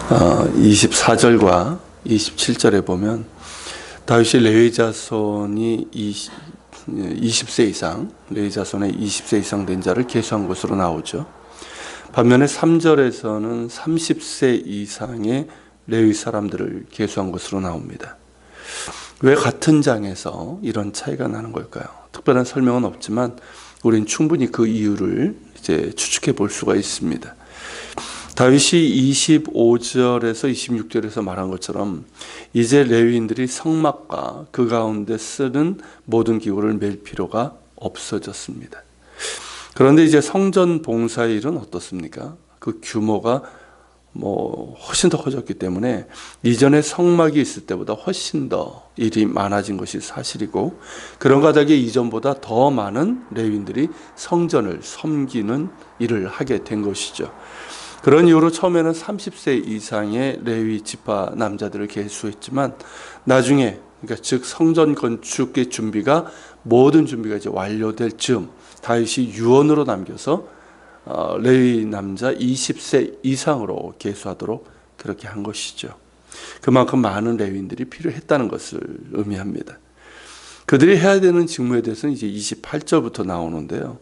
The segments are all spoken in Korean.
24절과 27절에 보면 다윗이 레위 자손이 20세 이상, 레위 자손의 20세 이상 된 자를 계수한 것으로 나오죠. 반면에 3절에서는 30세 이상의 레위 사람들을 계수한 것으로 나옵니다. 왜 같은 장에서 이런 차이가 나는 걸까요? 특별한 설명은 없지만 우린 충분히 그 이유를 이제 추측해 볼 수가 있습니다. 다윗이 25절에서 26절에서 말한 것처럼 이제 레위인들이 성막과 그 가운데 쓰는 모든 기구를 맬 필요가 없어졌습니다. 그런데 이제 성전 봉사의 일은 어떻습니까? 그 규모가 훨씬 더 커졌기 때문에 이전에 성막이 있을 때보다 훨씬 더 일이 많아진 것이 사실이고, 그런 가닥에 이전보다 더 많은 레위인들이 성전을 섬기는 일을 하게 된 것이죠. 그런 이유로 처음에는 30세 이상의 레위 지파 남자들을 계수했지만 나중에, 그러니까 즉 성전 건축의 준비가 모든 준비가 이제 완료될 즈음 다윗이 유언으로 남겨서 레위 남자 20세 이상으로 계수하도록 그렇게 한 것이죠. 그만큼 많은 레위인들이 필요했다는 것을 의미합니다. 그들이 해야 되는 직무에 대해서는 이제 28절부터 나오는데요.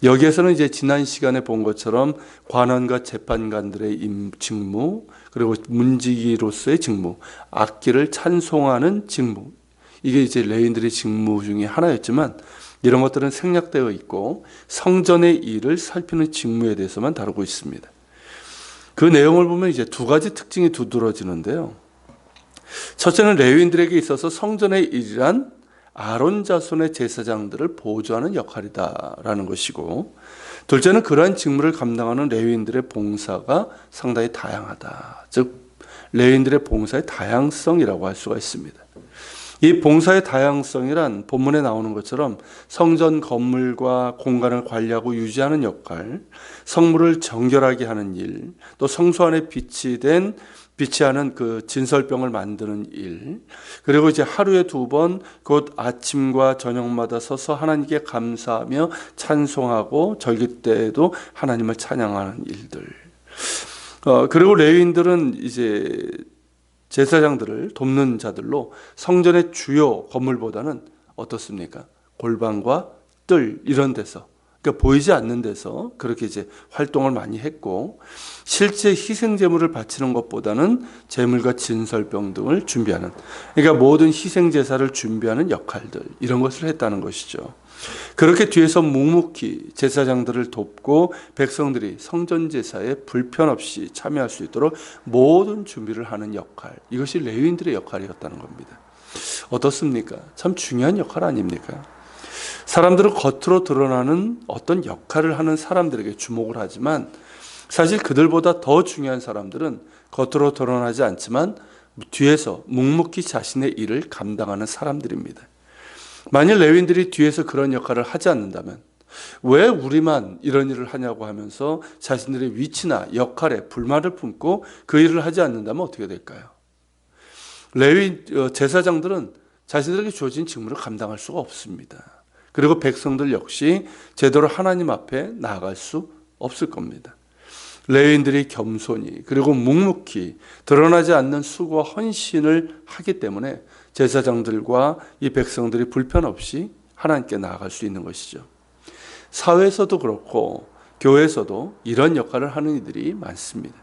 여기에서는 이제 지난 시간에 본 것처럼 관원과 재판관들의 직무, 그리고 문지기로서의 직무, 악기를 찬송하는 직무, 이게 이제 레위인들의 직무 중에 하나였지만 이런 것들은 생략되어 있고 성전의 일을 살피는 직무에 대해서만 다루고 있습니다. 그 내용을 보면 이제 두 가지 특징이 두드러지는데요. 첫째는 레위인들에게 있어서 성전의 일이란 아론 자손의 제사장들을 보조하는 역할이다라는 것이고, 둘째는 그러한 직무를 감당하는 레위인들의 봉사가 상당히 다양하다. 즉 레위인들의 봉사의 다양성이라고 할 수가 있습니다. 이 봉사의 다양성이란 본문에 나오는 것처럼 성전 건물과 공간을 관리하고 유지하는 역할, 성물을 정결하게 하는 일, 또 성소 안에 비치하는 그 진설병을 만드는 일, 그리고 이제 하루에 2번 곧 아침과 저녁마다 서서 하나님께 감사하며 찬송하고 절기 때에도 하나님을 찬양하는 일들. 그리고 레위인들은 이제 제사장들을 돕는 자들로 성전의 주요 건물보다는 어떻습니까? 골방과 뜰 이런 데서, 그러니까 보이지 않는 데서 그렇게 이제 활동을 많이 했고, 실제 희생 제물을 바치는 것보다는 제물과 진설병 등을 준비하는, 그러니까 모든 희생 제사를 준비하는 역할들, 이런 것을 했다는 것이죠. 그렇게 뒤에서 묵묵히 제사장들을 돕고 백성들이 성전 제사에 불편 없이 참여할 수 있도록 모든 준비를 하는 역할, 이것이 레위인들의 역할이었다는 겁니다. 어떻습니까? 참 중요한 역할 아닙니까? 사람들은 겉으로 드러나는 어떤 역할을 하는 사람들에게 주목을 하지만 사실 그들보다 더 중요한 사람들은 겉으로 드러나지 않지만 뒤에서 묵묵히 자신의 일을 감당하는 사람들입니다. 만일 레위인들이 뒤에서 그런 역할을 하지 않는다면 왜 우리만 이런 일을 하냐고 하면서 자신들의 위치나 역할에 불만을 품고 그 일을 하지 않는다면 어떻게 될까요? 레위 제사장들은 자신들에게 주어진 직무를 감당할 수가 없습니다. 그리고 백성들 역시 제대로 하나님 앞에 나아갈 수 없을 겁니다. 레위인들이 겸손히 그리고 묵묵히 드러나지 않는 수고와 헌신을 하기 때문에 제사장들과 이 백성들이 불편 없이 하나님께 나아갈 수 있는 것이죠. 사회에서도 그렇고 교회에서도 이런 역할을 하는 이들이 많습니다.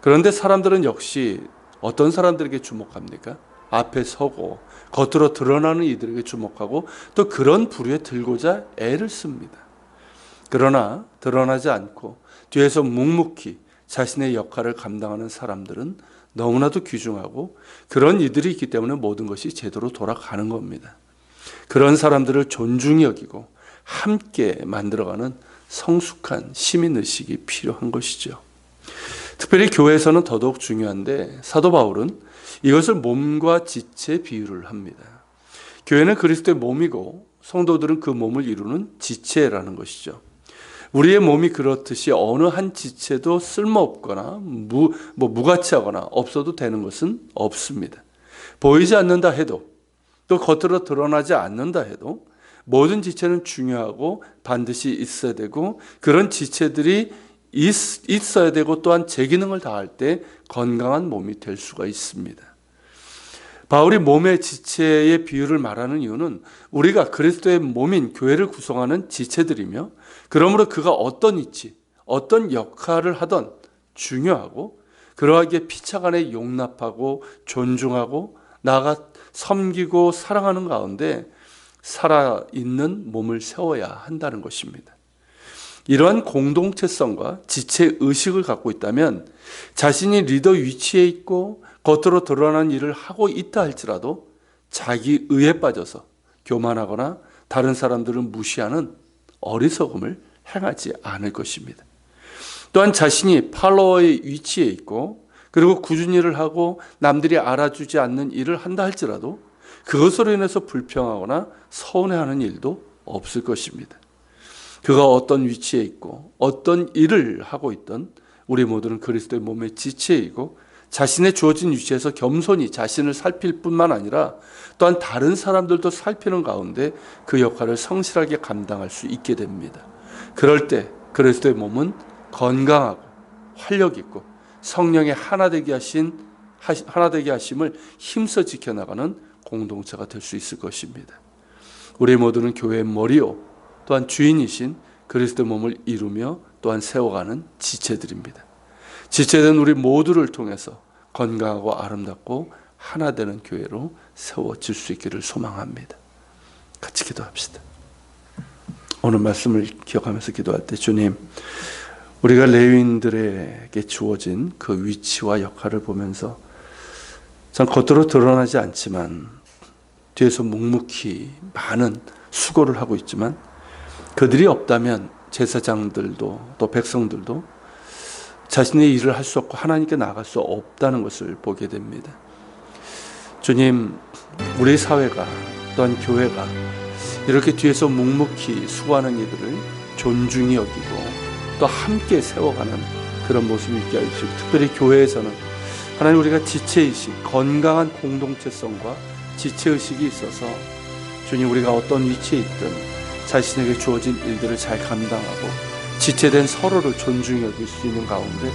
그런데 사람들은 역시 어떤 사람들에게 주목합니까? 앞에 서고 겉으로 드러나는 이들에게 주목하고 또 그런 부류에 들고자 애를 씁니다. 그러나 드러나지 않고 뒤에서 묵묵히 자신의 역할을 감당하는 사람들은 너무나도 귀중하고 그런 이들이 있기 때문에 모든 것이 제대로 돌아가는 겁니다. 그런 사람들을 존중히 여기고 함께 만들어가는 성숙한 시민의식이 필요한 것이죠. 특별히 교회에서는 더더욱 중요한데 사도 바울은 이것을 몸과 지체에 비유를 합니다. 교회는 그리스도의 몸이고 성도들은 그 몸을 이루는 지체라는 것이죠. 우리의 몸이 그렇듯이 어느 한 지체도 쓸모없거나 무가치하거나 없어도 되는 것은 없습니다. 보이지 않는다 해도 또 겉으로 드러나지 않는다 해도 모든 지체는 중요하고 반드시 있어야 되고 그런 지체들이 있어야 되고 또한 제 기능을 다할 때 건강한 몸이 될 수가 있습니다. 바울이 몸의 지체의 비유를 말하는 이유는 우리가 그리스도의 몸인 교회를 구성하는 지체들이며 그러므로 그가 어떤 위치, 어떤 역할을 하던 중요하고 그러하기에 피차 간에 용납하고 존중하고 나아가 섬기고 사랑하는 가운데 살아있는 몸을 세워야 한다는 것입니다. 이러한 공동체성과 지체의식을 갖고 있다면 자신이 리더 위치에 있고 겉으로 드러나는 일을 하고 있다 할지라도 자기 의에 빠져서 교만하거나 다른 사람들을 무시하는 어리석음을 행하지 않을 것입니다. 또한 자신이 팔로워의 위치에 있고 그리고 꾸준히 일을 하고 남들이 알아주지 않는 일을 한다 할지라도 그것으로 인해서 불평하거나 서운해하는 일도 없을 것입니다. 그가 어떤 위치에 있고 어떤 일을 하고 있던 우리 모두는 그리스도의 몸의 지체이고 자신의 주어진 위치에서 겸손히 자신을 살필 뿐만 아니라 또한 다른 사람들도 살피는 가운데 그 역할을 성실하게 감당할 수 있게 됩니다. 그럴 때 그리스도의 몸은 건강하고 활력 있고 성령의 하나 되게 하심을 힘써 지켜나가는 공동체가 될 수 있을 것입니다. 우리 모두는 교회의 머리요 또한 주인이신 그리스도의 몸을 이루며 또한 세워가는 지체들입니다. 지체된 우리 모두를 통해서 건강하고 아름답고 하나 되는 교회로 세워질 수 있기를 소망합니다. 같이 기도합시다. 오늘 말씀을 기억하면서 기도할 때 주님, 우리가 레위인들에게 주어진 그 위치와 역할을 보면서 참 겉으로 드러나지 않지만 뒤에서 묵묵히 많은 수고를 하고 있지만 그들이 없다면 제사장들도 또 백성들도 자신의 일을 할 수 없고 하나님께 나아갈 수 없다는 것을 보게 됩니다. 주님, 우리 사회가 또한 교회가 이렇게 뒤에서 묵묵히 수고하는 이들을 존중히 여기고 또 함께 세워가는 그런 모습이 있게 하시고 특별히 교회에서는 하나님 우리가 지체의식, 건강한 공동체성과 지체의식이 있어서 주님 우리가 어떤 위치에 있든 자신에게 주어진 일들을 잘 감당하고 지체된 서로를 존중히 여길 수 있는 가운데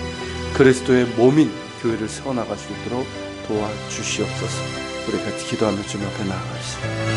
그리스도의 몸인 교회를 세워나갈 수 있도록 도와주시옵소서. 우리 같이 기도하며 주님 앞에 나아갑시다.